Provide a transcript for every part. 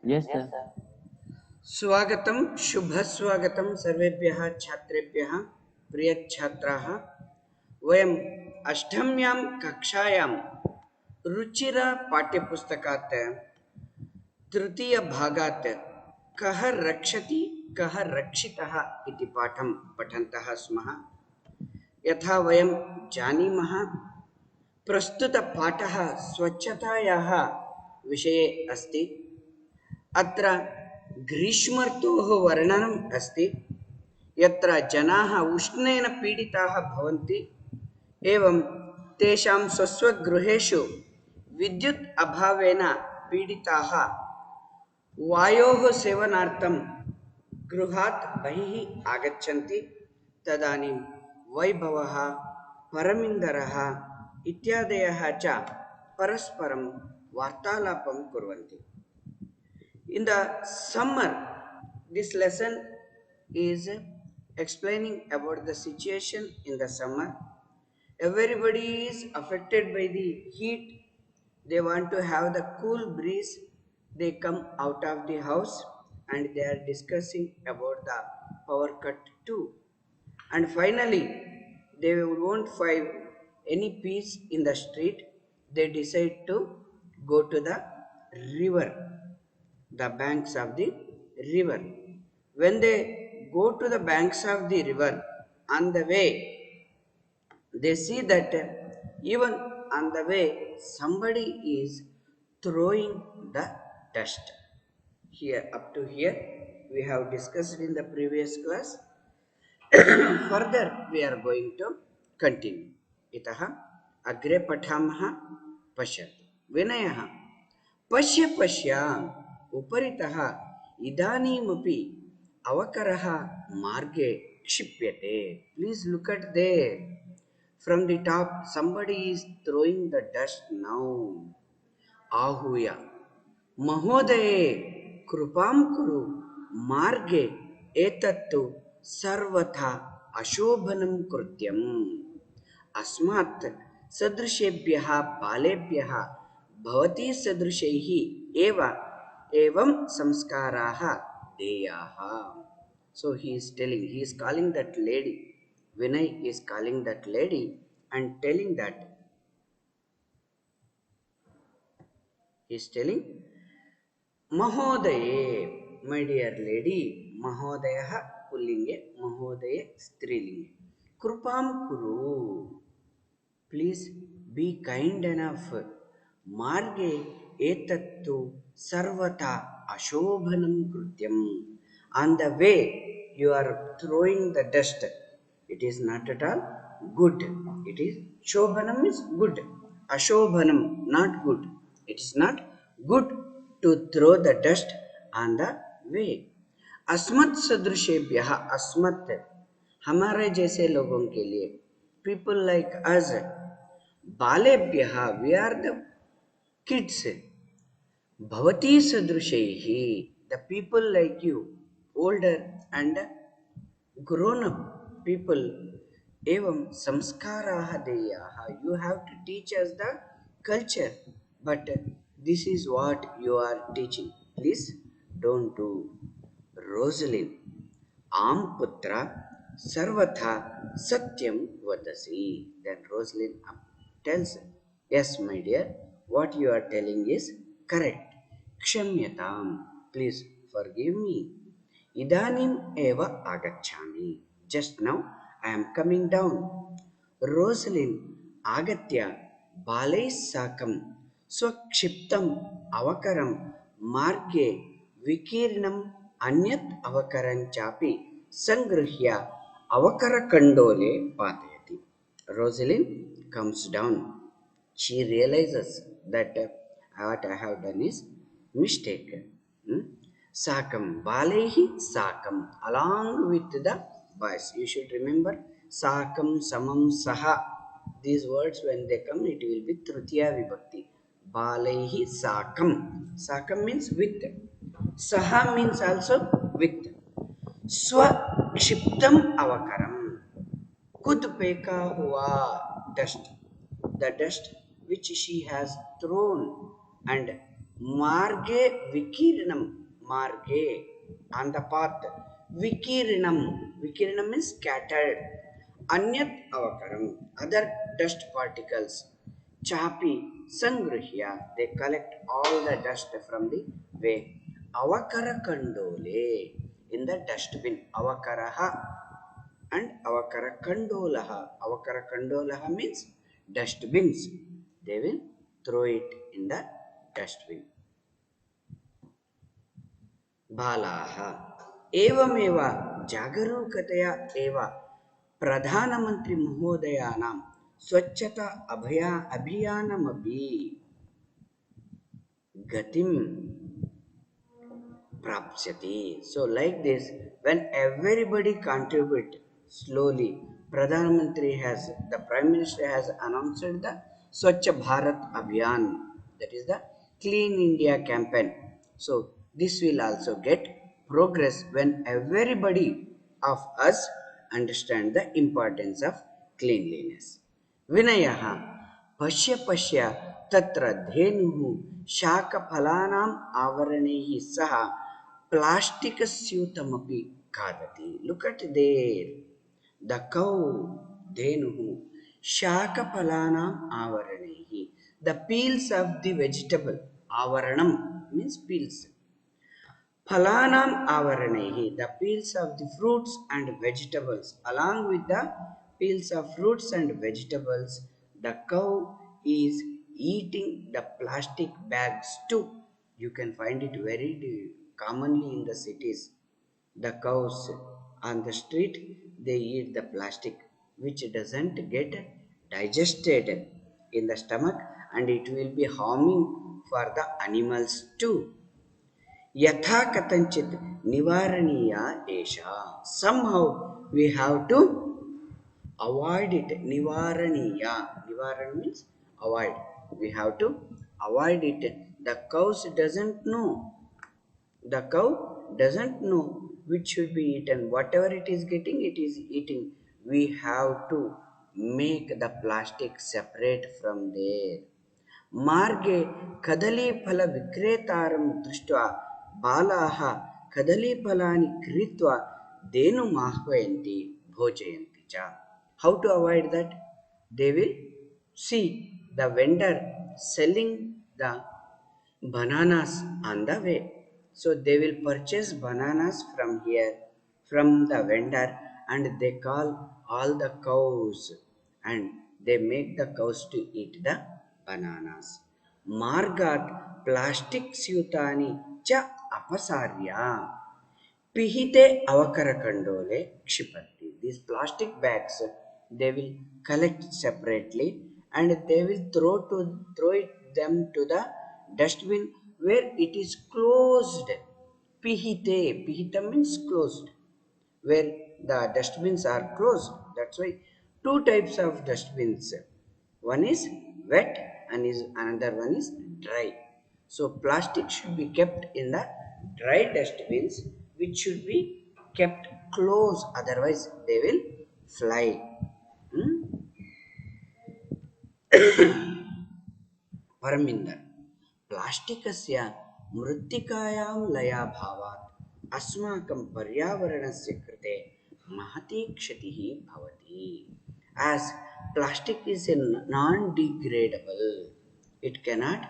Yes, sir. स्वागतं शुभस्वागतं सर्वेभ्यः छात्रेभ्यः प्रियछात्राः। वयम् अष्टम्यां कक्षायां रुचिरा पाठ्यपुस्तकात् तृतीयभागात् कः रक्षति कः रक्षितः इति पाठं पठन्तः स्मः। यथा वयं जानीमः, प्रस्तुतपाठः स्वच्छतायाः विषये अस्ति। अत्र ग्रीष्मर्तोः वर्णनम् अस्ति, यत्र जनाः उष्णेन पीडिताः भवन्ति, एवं तेषां स्वस्वगृहेषु विद्युत् अभावेन पीडिताः वायोः सेवनार्थं गृहात् बहिः आगच्छन्ति। तदानीं वैभवः, परमिन्दरः इत्यादयः च परस्परं वार्तालापं कुर्वन्ति। In the summer, this lesson is explaining about the situation in the summer. Everybody is affected by the heat. They want to have the cool breeze. They come out of the house and they are discussing about the power cut too. And finally, they won't find any peace in the street. They decide to go to the river, the banks of the river. When they go to the banks of the river, on the way, they see that even on the way, somebody is throwing the dust. Here, up to here, we have discussed in the previous class. Further, we are going to continue. इतः अग्रे पठामः। पश्यतु विनयः। पश्य पश्य उपरितः इदानीमपि अवकरः मार्गे क्षिप्यते। Please look at there. From the top, somebody is throwing the dust now. आहूय महोदये कृपां कुरु, मार्गे एतत्तु सर्वथा अशोभनं कृत्यम्। अस्मात् सदृशेभ्यः बालेभ्यः भवती सदृशैः एव एवं संस्काराः देयाः। So he is telling, he is calling that lady. Vinay is calling that lady and telling that, he is telling, Mahodaye, my dear lady, Mahodayah pullinge, Mahodaye strilinge. Krupam kuru, please be kind enough. Marge etattu sarvata ashobhanam krutyam. On the way, you are throwing the dust. It is not at all good. It is shobhanam is good. Ashobhanam, not good. It is not good to throw the dust on the way. अस्मत् सदृशेभ्यः, अस्मत् हमारे जैसे लोगों के लिए, people like us, बालेभ्यः, we are the kids, भवती सदृशैः, the people like you, older and grown up people, एवं संस्काराः देयाः, you have to teach us the culture, but this is what you are teaching, please don't do. Rosalind, आम पुत्र सर्वथा सत्यम वदसी. Then Rosalind tells, yes my dear, what you are telling is correct. क्षम्यताम, please forgive me. इदानीम एव आगच्छामि, just now I am coming down. Rosalind आगत्य बालैः साकं स्वक्षिप्तम् अवकरं मार्गे विकीर्णम् अन्यत् अवकरं चापि संगृह्य अवकरकण्डोले पातयति. Rosalind comes down. She realizes that what I have done is mistake. Hmm? Sakam, Balehi Sakam, along with the boys. You should remember Sakam, Samam, Saha. These words, when they come, it will be Tritiya Vibhakti. Balehi Sakam. Sakam means with. Saha means also with. Swakshiptam Avakaram. खुद फेंका हुआ dust, the dust which she has thrown and Marge vikirinam. Marge, on the path. Vikirinam. Vikirinam means scattered. Anyat avakaram. Other dust particles. Chapi sangrihya. They collect all the dust from the way. Avakara kandole. In the dustbin. Avakaraha and avakara kandolaha. Avakara kandolaha means dustbins. They will throw it in the dustbin. बालाः एवमेव जागरूकतया एव प्रधानमन्त्रिमहोदयानां स्वच्छता अभियानमपि गतिं prapsyati. So like this, when everybody contribute slowly, Pradhan Mantri has, the Prime Minister has announced the Swachh Bharat Abhiyan, that is the Clean India campaign. So this will also get progress when everybody of us understand the importance of cleanliness. विनयः पश्य पश्य तत्र धेनुः शाकफलानाम् आवरणैः सह plastic स्यूतमपि खादति. Look at there. The cow, धेनुः शाकफलानाम् आवरणैः. The peels of the vegetable. Avaranam means peels. Phalanam avaranaihi, the peels of the fruits and vegetables. Along with the peels of fruits and vegetables, the cow is eating the plastic bags too. You can find it very commonly in the cities. The cows on the street, they eat the plastic which doesn't get digested in the stomach, and it will be harming for the animals too. यथा कथंचित निवारणीय एषा. Somehow we have to avoid it. Nivaraniya. Nivaran means avoid. We have to avoid it. The cows doesn't know. The cow doesn't know which should be eaten. Whatever it is getting, it is eating. We have to make the plastic separate from there. मार्गे कदलीफलविक्रेतारं दृष्ट्वा बालाः कदलीफलानि क्रीत्वा धेनुमाह्वयन्ति भोजयन्ति च. How to avoid that? They will see the vendor selling the bananas on the way. So they will purchase bananas from here, from the vendor, and they call all the cows and they make the cows to eat the bananas. Margat plastic syutani cha apasarya. Pihite avakarakandole kshipanti. These plastic bags they will collect separately and they will throw it them to the dustbin where it is closed. Pihite. Pihita means closed. Where the dustbins are closed. That's why two types of dustbins. One is wet and is another one is dry. So plastic should be kept in the dry dustbins which should be kept close, otherwise they will fly. Hmm? Parminder प्लास्टिकस्य मृत्तिकायां लयाभावात् अस्माकं पर्यावरणस्य कृते महती क्षतिः भवति. As plastic is a non-degradable, it cannot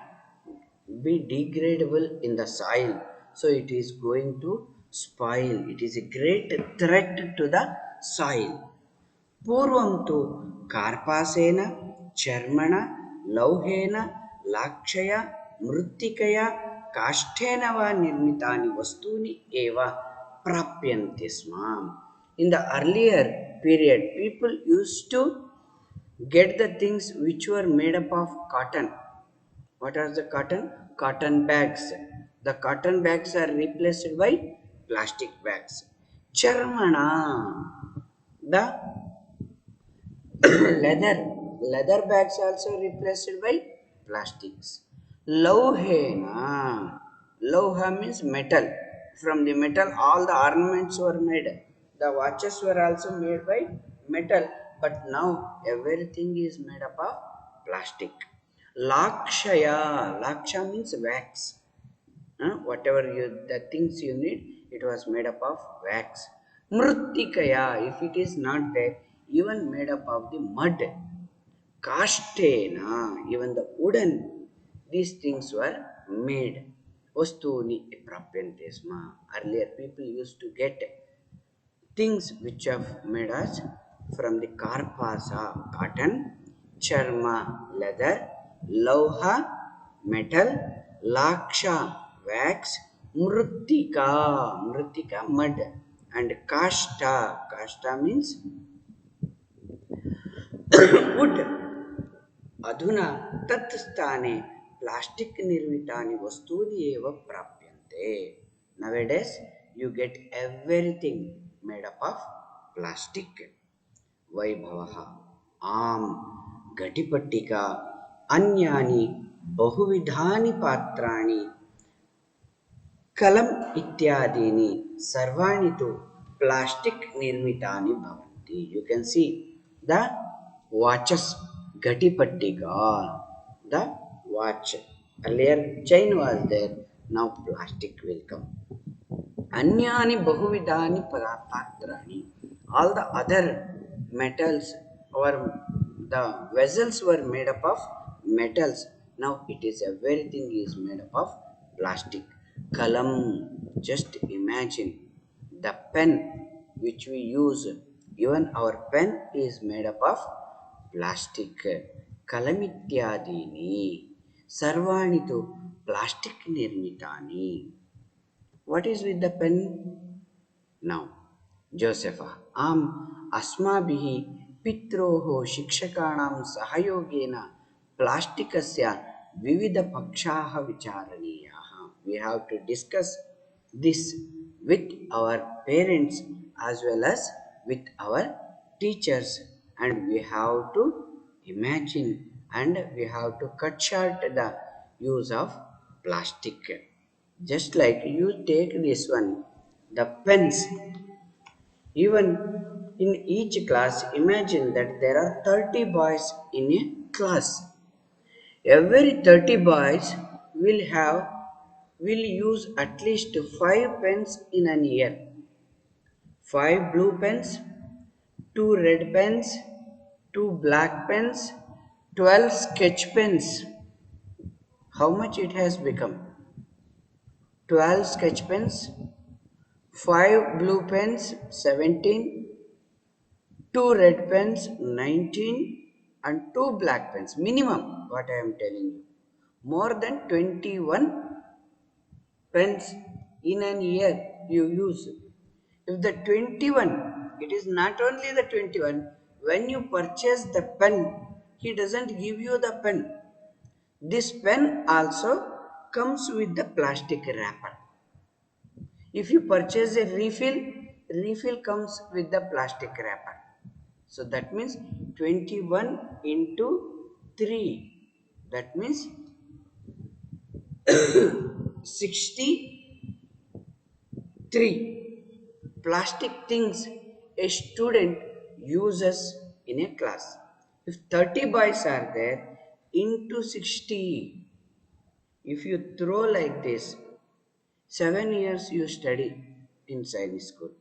be degradable in the soil, so it is going to spoil. It is a great threat to the soil. पूर्वं तु कार्पासेन चर्मण लौहेन लाक्षया मृत्तिकया काष्ठेन वा निर्मितानि वस्तूनि एव प्राप्यन्ते स्म. In the earlier period, people used to get the things which were made up of cotton. What are the cotton? Cotton bags. The cotton bags are replaced by plastic bags. Charmana. The leather. Leather bags also replaced by plastics. Lauhena. Lauha means metal. From the metal, all the ornaments were made. The watches were also made by metal. But now everything is made up of plastic. Lakshaya. Laksha means wax. whatever the things you need, it was made up of wax. Mrittikaya, if it is not there, even made up of the mud. Kashtena, even the wooden, these things were made. Vastuni prapyante sma. Earlier people used to get things which have made us from the karpasa, cotton, charma, leather, lauha, metal, laksha, wax, mrittika, mud, and kashta means wood. अधुना तत् स्थाने plastic निर्मितानि वस्तूनि एव प्राप्यन्ते. Nowadays you get everything made up of plastic. वैभवः आम घटिपट्टिका अन्यानि बहुविधानि पात्राणि कलम इत्यादीनि सर्वाणि तु प्लास्टिक निर्मितानि भवन्ति. You can see the watches, घटिपट्टिका, the watch. Earlier chain was there, now plastic will come. Anyani bahuvidani patrani. All the other metals or the vessels were made up of metals. Now it is everything is made up of plastic. Kalam, just imagine the pen which we use. Even our pen is made up of plastic. Kalamityadini. Sarvani tu plastic nirmitani. What is with the pen? Now, Josepha, अस्माभिः पित्रोः शिक्षकाणां सहयोगेन प्लास्टिकस्य विविधपक्षाः विचारणीयाः. We have to discuss this with our parents as well as with our teachers, and we have to imagine and we have to cut short the use of plastic. Just like you take this one, the pens, even in each class, imagine that there are 30 boys in a class. Every 30 boys will use at least 5 pens in an year. 5 blue pens, 2 red pens, 2 black pens, 12 sketch pens. How much it has become? 12 sketch pens, 5 blue pens, 17, 2 red pens, 19, and 2 black pens. Minimum, what I am telling you. More than 21 pens in an year you use. If the 21, it is not only the 21, when you purchase the pen, he doesn't give you the pen. This pen also comes with the plastic wrapper. If you purchase a refill comes with the plastic wrapper. So that means 21 into 3. That means 63 plastic things a student uses in a class. If 30 boys are there, into 60, if you throw like this, 7 years you study in science school.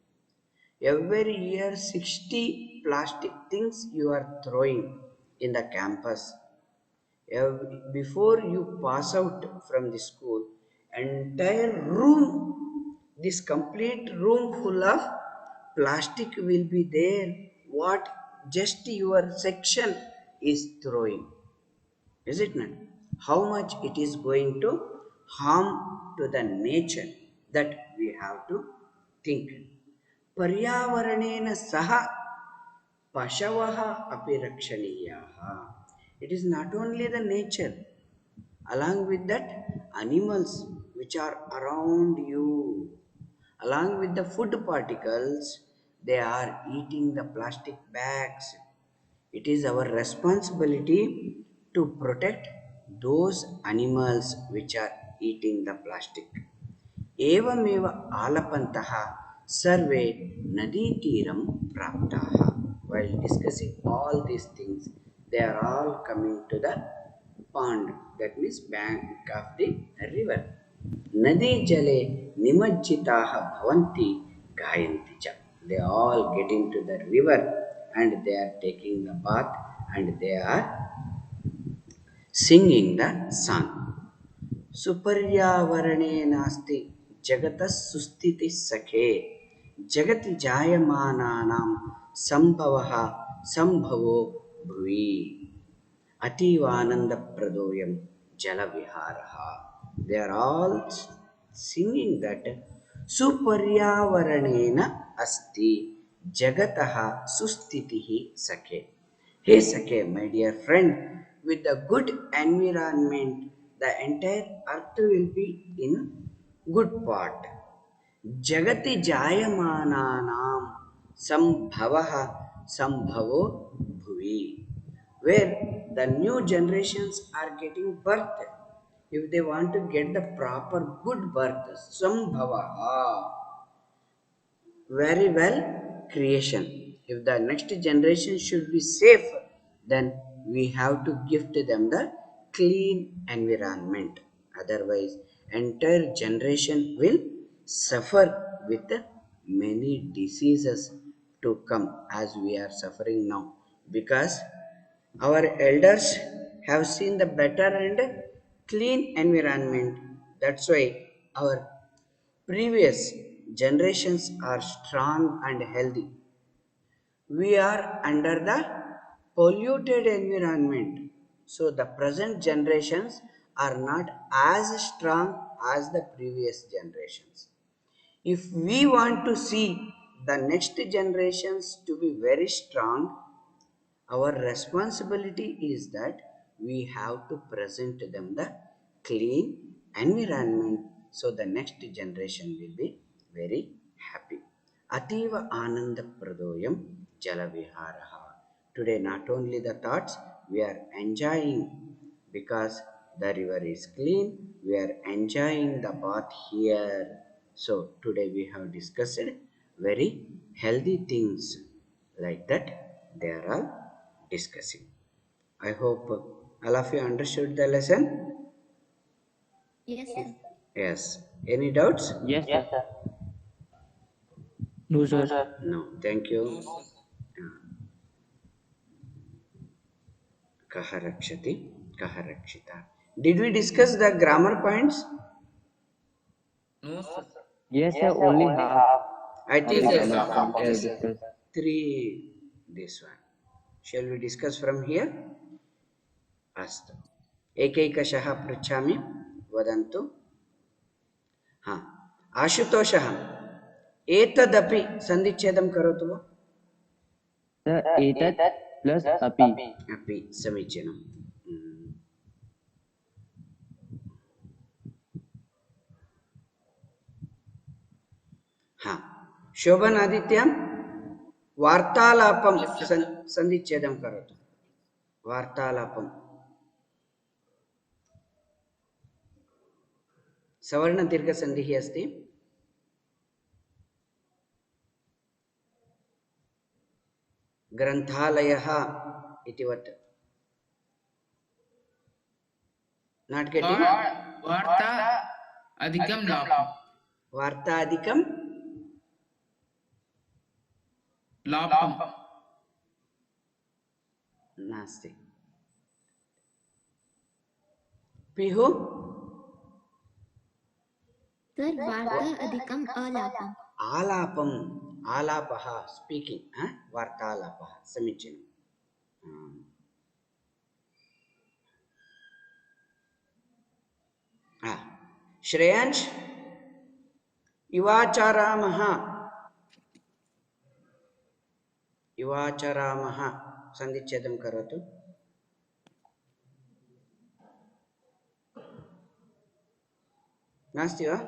Every year 60 plastic things you are throwing in the campus. Before you pass out from the school, entire room, this complete room full of plastic will be there. What just your section is throwing. Is it not? How much it is going to harm to the nature, that we have to think. पर्यावरणेन सह पशवः अपि रक्षणीयाः. It is not only the nature, along with that animals which are around you, along with the food particles, they are eating the plastic bags. It is our responsibility to protect those animals which are eating the plastic. एवमेव आलपन्तः सर्वे नदीतीरं प्राप्ताः. While discussing all these things, they are all coming to the pond, that means bank of the river. नदी जले निमज्जिताः भवन्ति गायन्ति च. They all get into the river and they are taking the bath and they are singing the song. सुपर्यावरणे नास्ति जगतः सुस्थितिः सखे जगति जायमानानां संभवः संभवो भुवि अतीवानन्दप्रदोयं जलविहारः. They are all singing that सुपर्यावरणेन अस्ति जगतः सुस्थितिः सखे. Hey Sake, my dear friend, with a good environment, the entire earth will be in good part. Jagati jayamananam sambhavaha sambhavo bhuvi. Where the new generations are getting birth. If they want to get the proper good birth, sambhavaha, very well creation. If the next generation should be safe, then we have to gift them the clean environment. Otherwise entire generation will suffer with many diseases to come as we are suffering now, because our elders have seen the better and clean environment. That's why our previous generations are strong and healthy. We are under the polluted environment. So the present generations are not as strong as the previous generations. If we want to see the next generations to be very strong, our responsibility is that we have to present them the clean environment so the next generation will be very happy. Ativa Ananda Pradoyam Jalaviharaha. Today, not only the thoughts we are enjoying because the river is clean, we are enjoying the bath here. So, today we have discussed very healthy things like that they are all discussing. I hope all of you understood the lesson. Yes, sir. Yes. Any doubts? Yes, sir. No, sir. No. Thank you. Kaha rakshati, kaha rakshita. Did we discuss the grammar points? No, sir. Yes, sir. Only half I of think the Yes, grammar sir. point we Okay, have sir. discussed. three this one. Shall we discuss from here? अस्तु एकैकशः पृच्छामि वदन्तु. हा आशुतोषः एतदपि सन्धिच्छेदं करोतु वा. Sir, etat plus api. अपि समीचीनम्. हम्म. हा शोभनादित्य वार्तालापं Yes, sir. सन्धिच्छेदं करोतु. वार्तालापं सवर्णदीर्घसन्धिः अस्ति. ग्रन्थालयः इतिवत्. Not getting. वार्ता अधिकं लाभं. वार्तादिकं लाभं. नास्ति. Pihu Sir, varta adhikam alapam. आलापम् आलापः स्पीकिङ्ग् वार्तालापः समीचीनं. श्रेयांश इवाचरामः इवाचरामः सन्धिच्छेदं करोतु. नास्ति वा?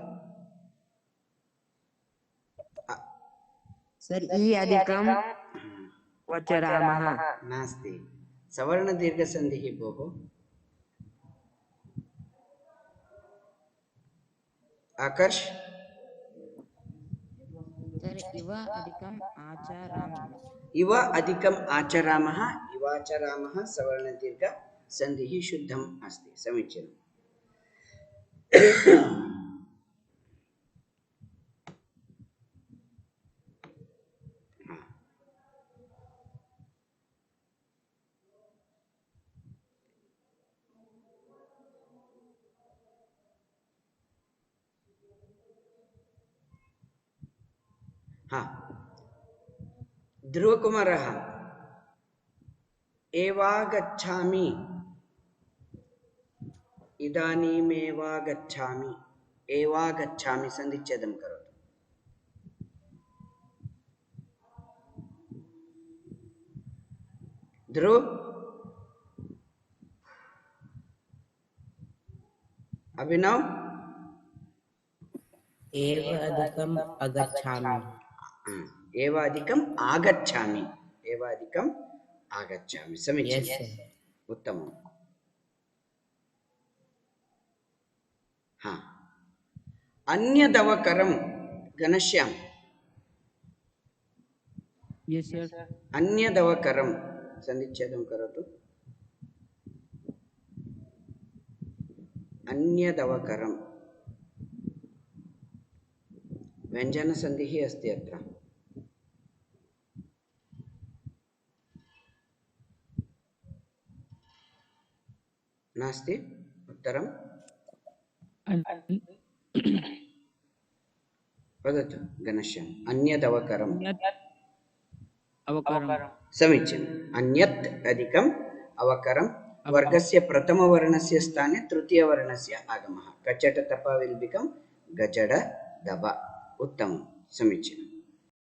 Sir, E adhikam vacharaमः. नास्ति. सवर्णदीर्घसन्धिः भोः. आकर्ष Sir, इव अधिकम आचरामः. इव अधिकम् आचरामः इवाचरामः सवर्णदीर्घसन्धिः शुद्धम् अस्ति. समीचीनम्. हाँ, ध्रुवकुमारः एवागच्छामि, इदानीमेवागच्छामि, एवागच्छामि सन्धिच्छेदं करोतु। ध्रुव, अभिनव, एव अधिकम् अगच्छामि। एव अधिकम् आगच्छामि, एव अधिकम् आगच्छामि, समीचीनम्, उत्तमम्। हाँ, अन्यदवकरं, घनश्याम, Yes, sir. अन्यदवकरं सन्धिच्छेदं करोतु। अन्यदवकरं व्यञ्जनसन्धिः अस्ति अत्र। नास्ति उत्तरं? वदतु घनश्याम, अन्यदवकरम्। अवकरम्। समीचीनम्। अन्यत् अधिकम् अवकरं, वर्गस्य प्रथमवर्णस्य स्थाने तृतीयवर्णस्य आगमः। कचट तप विल बिकम गजड दब। उत्तमं, समीचीनम्।